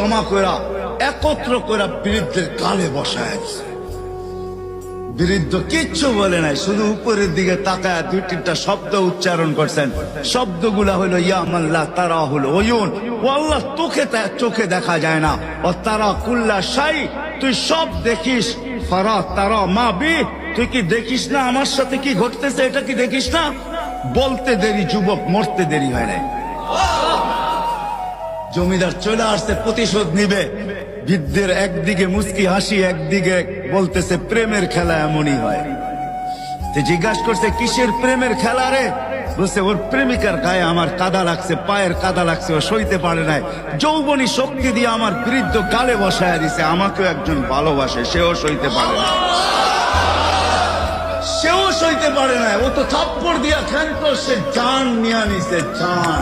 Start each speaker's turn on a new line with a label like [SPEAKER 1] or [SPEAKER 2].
[SPEAKER 1] জমা কইরা একত্র কইরা বৃদ্ধের গালে বসায় দিছে। বৃদ্ধ কিচ্ছু বলে নাই, শুধু উপরের দিকে তাকায় দুই তিনটা শব্দ উচ্চারণ করছেন। শব্দগুলা হলো ইয়া মাল্লাহ তারা হলো ওয়ুন, ও আল্লাহ চোখে দেখা যায় না, ও তারা কুল্লা শাই, তুই সব দেখিস, ফারা তারা মা বি, তুই কি দেখিস না আমার সাথে কি ঘটতেছে, এটা কি দেখিস না? বলতে দেরি যুবক, মরতে দেরি হয় নাই। জমিদার চলে আসছে, প্রতিশোধ নিবে। বৃদ্ধের একদিকে মুস্কি হাসি, একদিকে বলতেছে প্রেমের খেলা এমনই হয়। জিজ্ঞাসা করছে কিসের প্রেমের খেলা রে? বলছে ওর প্রেমিকার গায়ে আমার কাদা লাগছে, পায়ের কাদা লাগছে, ও সইতে পারে নাই। যৌবনী শক্তি দিয়ে আমার বৃদ্ধ গালে বসায় দিছে। আমাকেও একজন ভালোবাসে, সেও সইতে পারে না, সেও সইতে পারে না। ও তো থাপ্পড় দিয়া ক্ষান্ত, সে জান নিয়ে নিছে, জান।